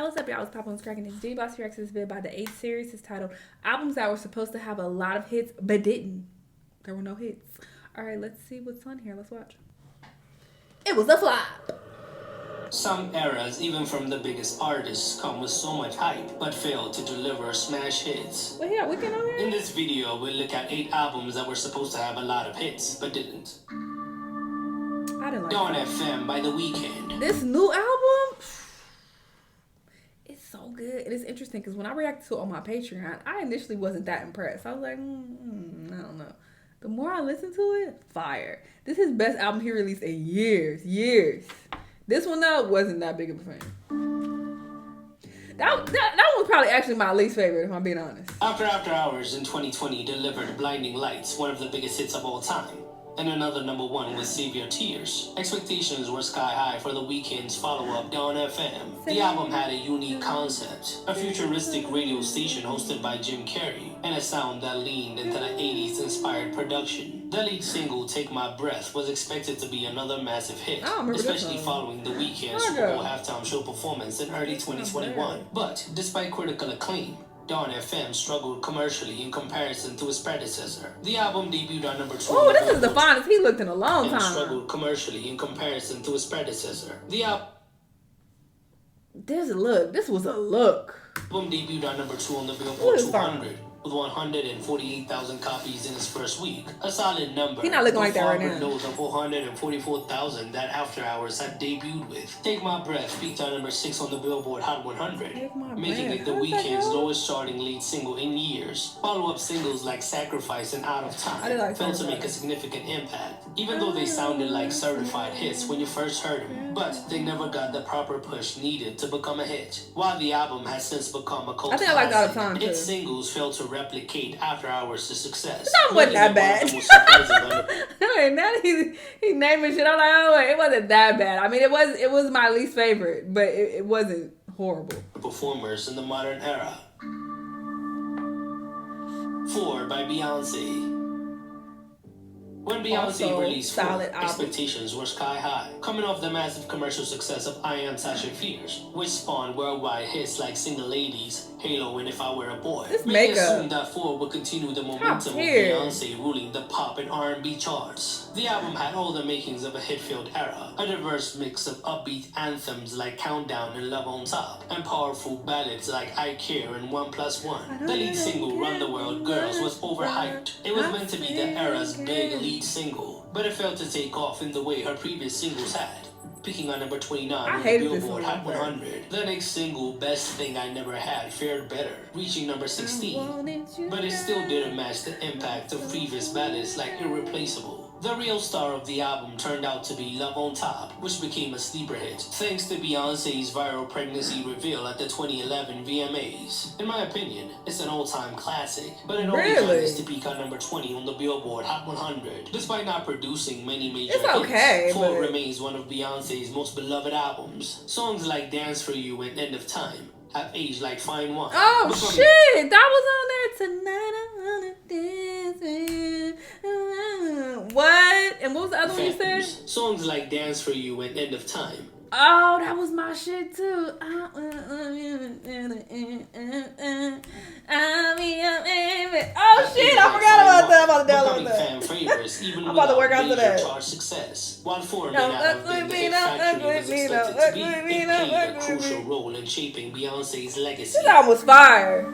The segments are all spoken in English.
Hey, what's up, y'all? It's Pop on Cracking. This D Boss Reacts is vid by the 8th series. It's titled Albums That Were Supposed to Have a Lot of Hits But Didn't. There were no hits. Alright, let's see what's on here. Let's watch. It was a flop. Some eras, even from the biggest artists, come with so much hype, but fail to deliver smash hits. Well, yeah, Weeknd on here? In this video, we'll look at 8 albums that were supposed to have a lot of hits, but didn't. I didn't like Dawn it. FM by The Weeknd. This new album, it's so good. It is interesting because when I reacted to it on my Patreon, I initially wasn't that impressed. I was like, I don't know. The more I listen to it, fire. This is his best album he released in years. This one, though, wasn't that big of a fan. That one was probably actually my least favorite, if I'm being honest. After Hours in 2020 delivered Blinding Lights, one of the biggest hits of all time. And another #1 with Save Your Tears. Expectations were sky high for The Weeknd's follow-up, Dawn FM. The album had a unique concept, a futuristic radio station hosted by Jim Carrey, and a sound that leaned into the 80s-inspired production. The lead single, Take My Breath, was expected to be another massive hit, especially following The Weeknd's Super Bowl halftime show performance in early 2021. But, despite critical acclaim, Dawn FM struggled commercially in comparison to its predecessor. The album debuted on #2. Oh, this is the finest he looked in a long time. Struggled commercially in comparison to its predecessor. The album This was a look. debuted on #2 on the Billboard 200. With 148,000 copies in its first week. A solid number. He's not looking like that right now. Knows the 444,000 that After Hours had debuted with. Take My Breath peaked on #6 on the Billboard Hot 100, making it The Weeknd's lowest charting lead single in years. Follow-up singles like Sacrifice and Out of Time failed to make a significant impact, even though they sounded like certified hits when you first heard them. But they never got the proper push needed to become a hit. While the album has since become a cult classic, I like Out of Time too. Its singles failed to replicate After Hours' success. That wasn't that bad. Now he naming shit. I'm like, oh wait, it wasn't that bad. I mean, it was my least favorite, but it wasn't horrible. Performers in the modern era. 4 by Beyonce. When Beyonce released 4, expectations were sky high, coming off the massive commercial success of I Am Sasha Fierce, which spawned worldwide hits like Single Ladies, Halo, and If I Were a Boy. Many assumed that 4 would continue the momentum of Beyonce ruling the pop and R&B charts. The album had all the makings of a hit-filled era, a diverse mix of upbeat anthems like Countdown and Love on Top, and powerful ballads like I Care and 1+1. The lead single, Run the World Girls, was overhyped. It was meant to be the era's big lead single, but it failed to take off in the way her previous singles had, peaking on #29 on the Billboard Hot 100. The next single, Best Thing I Never Had, fared better, reaching #16, but it still didn't match the impact of previous ballads like Irreplaceable. The real star of the album turned out to be Love on Top, which became a sleeper hit, thanks to Beyonce's viral pregnancy reveal at the 2011 VMAs. In my opinion, it's an all-time classic, but it only managed to peak on #20 on the Billboard Hot 100. Despite not producing many major hits, 4 remains one of Beyonce's most beloved albums. Songs like Dance For You and End of Time have aged like fine wine. Oh shit, that was on there. Tonight I wanna dance with you. What? And what was the other one you said? Songs like Dance For You and End of Time. Oh, that was my shit too. Oh shit, I forgot about that. I'm about to download that. Fan favorites, even I'm about to work out to that. Chart success. While 4 may not have been the hit factory it was expected to be, it played a crucial role in shaping Beyonce's legacy. This album was fire.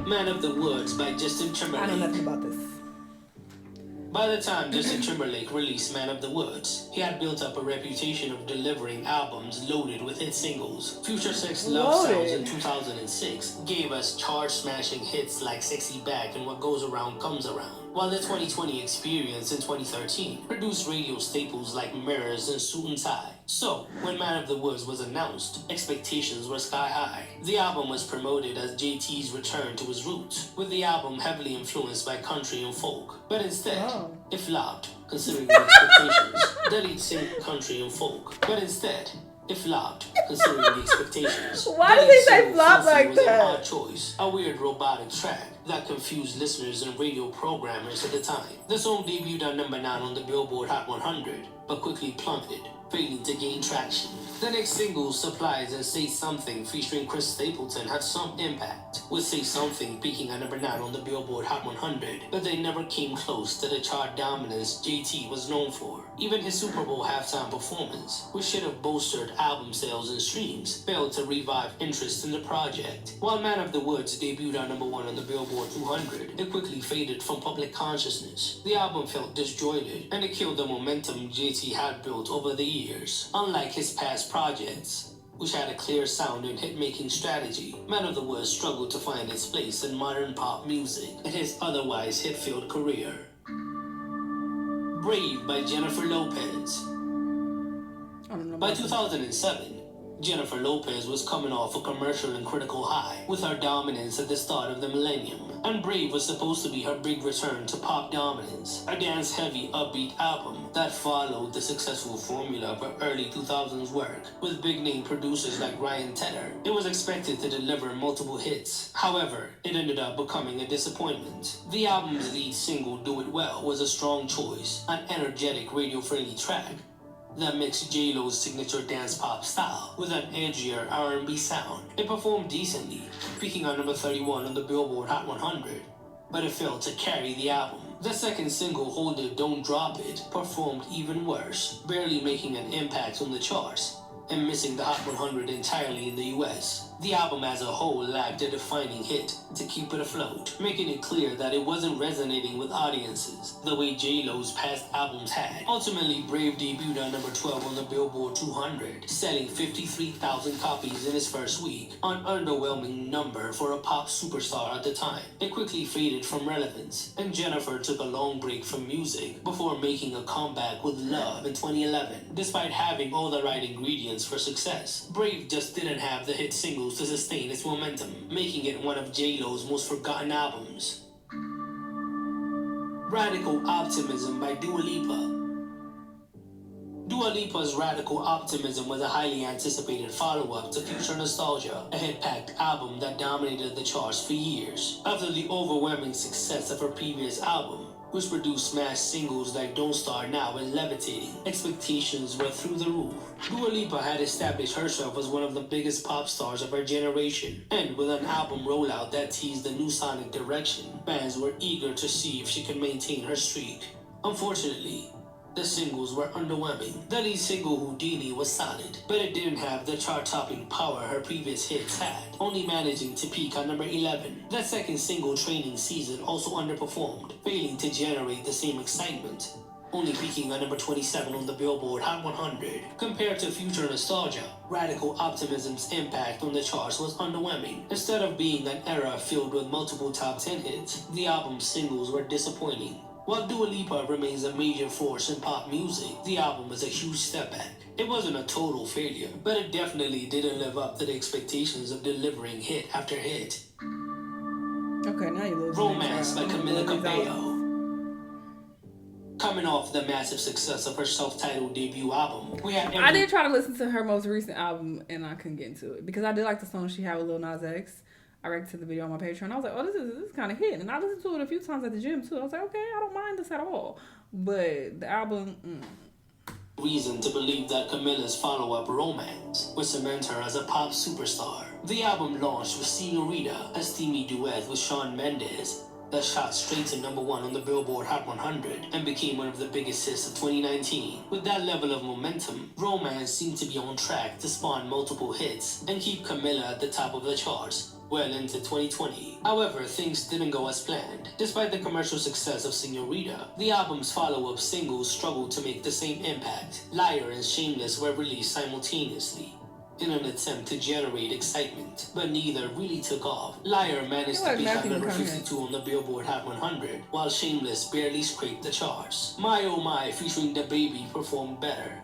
Man of the Woods by Justin Timberlake. I know nothing about this. By the time Justin Timberlake released Man of the Woods, he had built up a reputation of delivering albums loaded with hit singles. Future Sex Love Sounds in 2006 gave us chart-smashing hits like Sexy Back and What Goes Around Comes Around, while the 2020 Experience in 2013 produced radio staples like Mirrors and Suit and Tie. So, when Man of the Woods was announced, expectations were sky high. The album was promoted as JT's return to his roots, with the album heavily influenced by country and folk. But instead, it flopped, considering the expectations. The lead single country and folk. But instead, it flopped, considering the expectations. Why did they say flop like that? An odd choice, a weird robotic track that confused listeners and radio programmers at the time. The song debuted on #9 on the Billboard Hot 100, but quickly plummeted, failing to gain traction. The next single, Supplies and Say Something, featuring Chris Stapleton, had some impact, with Say Something peaking at number 9 on the Billboard Hot 100, but they never came close to the chart dominance JT was known for. Even his Super Bowl halftime performance, which should have bolstered album sales and streams, failed to revive interest in the project. While Man of the Woods debuted at number 1 on the Billboard 200, it quickly faded from public consciousness. The album felt disjointed, and it killed the momentum JT had built over the years. Unlike his past projects, which had a clear sound and hit-making strategy, Man of the Woods struggled to find its place in modern pop music in his otherwise hit-filled career. Brave by Jennifer Lopez. By 2007, Jennifer Lopez was coming off a commercial and critical high with her dominance at the start of the millennium, and Brave was supposed to be her big return to pop dominance, a dance-heavy, upbeat album that followed the successful formula of her early 2000s work with big-name producers like Ryan Tedder. It was expected to deliver multiple hits. However, it ended up becoming a disappointment. The album's lead single, Do It Well, was a strong choice, an energetic, radio-friendly track that mixed J-Lo's signature dance pop style with an edgier R&B sound. It performed decently, peaking on number 31 on the Billboard Hot 100, but it failed to carry the album. The second single, Hold It, Don't Drop It, performed even worse, barely making an impact on the charts and missing the Hot 100 entirely in the US. The album as a whole lacked a defining hit to keep it afloat, making it clear that it wasn't resonating with audiences the way J-Lo's past albums had. Ultimately, Brave debuted at number 12 on the Billboard 200, selling 53,000 copies in its first week, an underwhelming number for a pop superstar at the time. It quickly faded from relevance, and Jennifer took a long break from music before making a comeback with Love in 2011. Despite having all the right ingredients for success, Brave just didn't have the hit singles to sustain its momentum, making it one of J-Lo's most forgotten albums. Radical Optimism by Dua Lipa. Dua Lipa's Radical Optimism was a highly anticipated follow-up to Future Nostalgia, a hit-packed album that dominated the charts for years. After the overwhelming success of her previous album, which produced smash singles like Don't Start Now and Levitating, expectations were through the roof. Dua Lipa had established herself as one of the biggest pop stars of her generation, and with an album rollout that teased a new sonic direction, fans were eager to see if she could maintain her streak. Unfortunately, the singles were underwhelming. The lead single, Houdini, was solid, but it didn't have the chart-topping power her previous hits had, only managing to peak on number 11. The second single, Training Season, also underperformed, failing to generate the same excitement, only peaking on number 27 on the Billboard Hot 100. Compared to Future Nostalgia, Radical Optimism's impact on the charts was underwhelming. Instead of being an era filled with multiple top 10 hits, the album's singles were disappointing. While Dua Lipa remains a major force in pop music, the album was a huge step back. It wasn't a total failure, but it definitely didn't live up to the expectations of delivering hit after hit. Okay, now you lose. Romance by Camila Cabello. Coming off the massive success of her self-titled debut album, I did try to listen to her most recent album, and I couldn't get into it because I did like the song she had with Lil Nas X. I reacted to the video on my Patreon. I was like, oh, this is kind of hitting. And I listened to it a few times at the gym, too. I was like, okay, I don't mind this at all. But the album... Reason to believe that Camila's follow-up, Romance, would cement her as a pop superstar. The album launched with Señorita, a steamy duet with Shawn Mendes that shot straight to number 1 on the Billboard Hot 100 and became one of the biggest hits of 2019. With that level of momentum, Romance seemed to be on track to spawn multiple hits and keep Camila at the top of the charts well into 2020. However, things didn't go as planned. Despite the commercial success of Señorita, the album's follow-up singles struggled to make the same impact. Liar and Shameless were released simultaneously in an attempt to generate excitement, but neither really took off. Liar managed to peak at number 52 on the Billboard Hot 100, while Shameless barely scraped the charts. My Oh My featuring DaBaby performed better,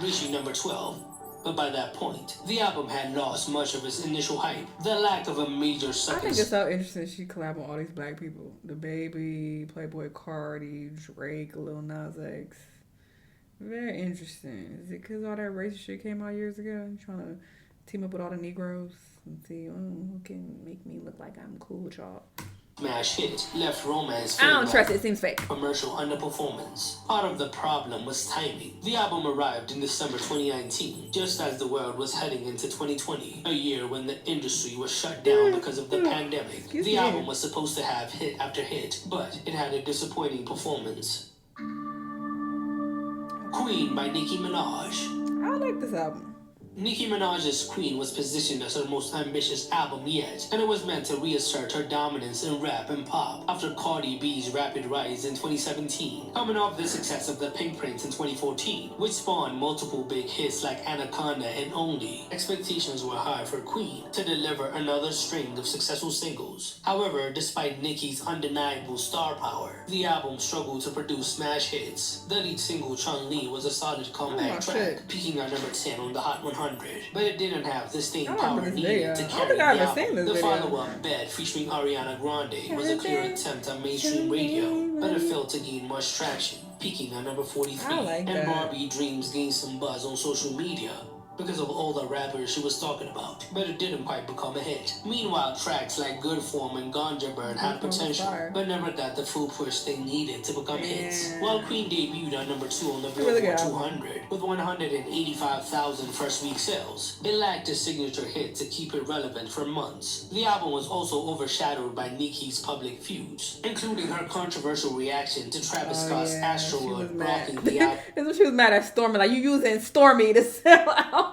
reaching number 12. But by that point, the album had lost much of its initial hype. The lack of a major second... I think it's so interesting she collabed with all these black people. DaBaby, Playboy Cardi, Drake, Lil Nas X. Very interesting. Is it because all that racist shit came out years ago? You trying to team up with all the Negroes and see who can make me look like I'm cool with y'all? smash hit left romance I don't trust it. It seems fake. Commercial underperformance. Part of the problem was timing. The album arrived in December 2019, just as the world was heading into 2020, a year when the industry was shut down because of the pandemic. The album was supposed to have hit after hit, but it had a disappointing performance. Queen by Nicki Minaj. I like this album. Nicki Minaj's Queen was positioned as her most ambitious album yet, and it was meant to reassert her dominance in rap and pop after Cardi B's rapid rise in 2017, coming off the success of The Pink Prince in 2014, which spawned multiple big hits like Anaconda and Only. Expectations were high for Queen to deliver another string of successful singles. However, despite Nicki's undeniable star power, the album struggled to produce smash hits. The lead single Chun Li was a solid comeback track, peaking at number 10 on the Hot 100. But it didn't have the staying power needed to carry the album. The follow-up, Bad, featuring Ariana Grande, was a clear attempt at mainstream radio, but it failed to gain much traction, peaking at number 43. And Barbie Dreams gained some buzz on social media because of all the rappers she was talking about, but it didn't quite become a hit. Meanwhile, tracks like Good Form and Ganja Bird had potential, but never got the full push they needed to become hits. While Queen debuted at number 2 on the Billboard 200 with 185,000 first week sales, it lacked a signature hit to keep it relevant for months. The album was also overshadowed by Nicki's public feuds, including her controversial reaction to Travis Scott's Astroworld blocking the album. That's when she was mad at Stormy, like, you using Stormy to sell out.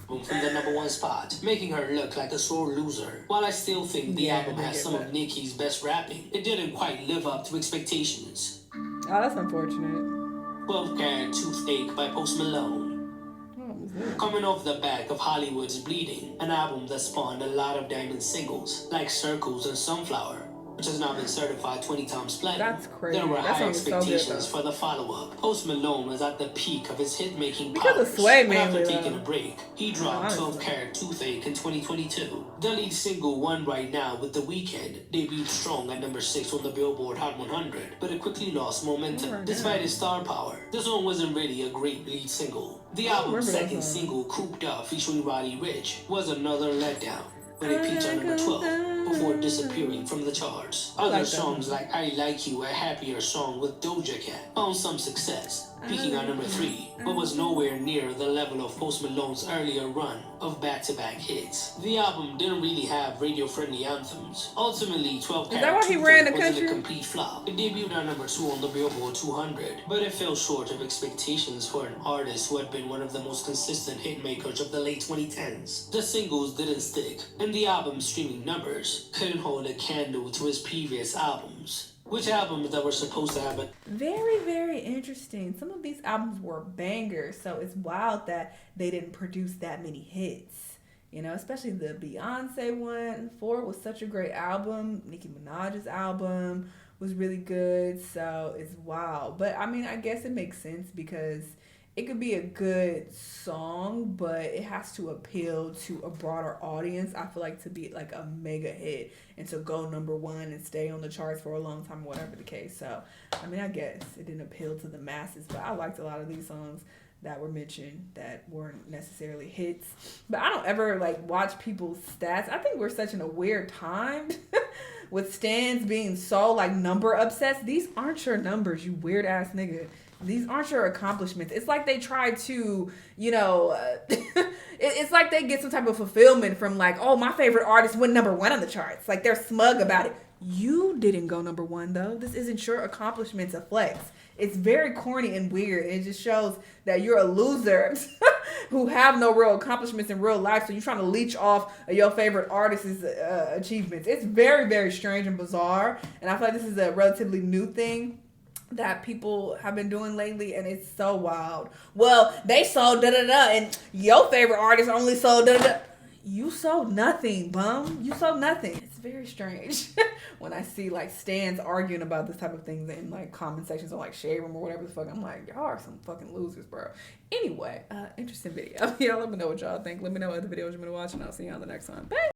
From the number 1 spot, making her look like a sore loser. While I still think the album has some of Nicki's best rapping, it didn't quite live up to expectations. Oh, that's unfortunate. 12 Carat Toothache by Post Malone. Coming off the back of Hollywood's Bleeding, an album that spawned a lot of diamond singles, like Circles and Sunflower, which has now been certified 20 times platinum. That's crazy. There were high expectations for the follow-up. Post Malone was at the peak of his hit-making powers. Because of Sway, after taking a break, he dropped 12 Carat Toothache in 2022. The lead single One Right Now with The Weeknd debuted strong at number 6 on the Billboard Hot 100, but it quickly lost momentum. Despite its star power, the song wasn't really a great lead single. The album's second single, Cooped Up, featuring Roddy Ricch, was another letdown, but it peaked at number 12 before disappearing from the charts. Other songs like I Like You, a happier song with Doja Cat, found some success, peaking at number 3, but was nowhere near the level of Post Malone's earlier run of back-to-back hits. The album didn't really have radio-friendly anthems. Ultimately, 12 Carat Toothache was a complete flop. It debuted at number 2 on the Billboard 200, but it fell short of expectations for an artist who had been one of the most consistent hitmakers of the late 2010s. The singles didn't stick, and the album's streaming numbers couldn't hold a candle to his previous albums. Which albums that were supposed to have a... Very, very interesting. Some of these albums were bangers, so it's wild that they didn't produce that many hits. You know, especially the Beyonce one. 4 was such a great album. Nicki Minaj's album was really good, so it's wild. But, I mean, I guess it makes sense because it could be a good song, but it has to appeal to a broader audience, I feel like, to be like a mega hit and to go number 1 and stay on the charts for a long time, whatever the case. So, I mean, I guess it didn't appeal to the masses, but I liked a lot of these songs that were mentioned that weren't necessarily hits. But I don't ever, like, watch people's stats. I think we're such in a weird time with stans being so, like, number obsessed. These aren't your numbers, you weird-ass nigga. These aren't your accomplishments. It's like they try to, you know, it's like they get some type of fulfillment from like, oh, my favorite artist went number 1 on the charts. Like they're smug about it. You didn't go number 1 though. This isn't your accomplishment to flex. It's very corny and weird. It just shows that you're a loser who have no real accomplishments in real life. So you're trying to leech off your favorite artist's achievements. It's very, very strange and bizarre. And I feel like this is a relatively new thing that people have been doing lately, and it's so wild. Well, they sold da-da-da, and your favorite artist only sold da-da-da. You sold nothing, bum. You sold nothing. It's very strange when I see, like, stans arguing about this type of things in, like, comment sections on, like, Shade Room or whatever the fuck. I'm like, y'all are some fucking losers, bro. Anyway, interesting video. Y'all let me know what y'all think. Let me know what other videos you want to watch, and I'll see you on the next one. Bye.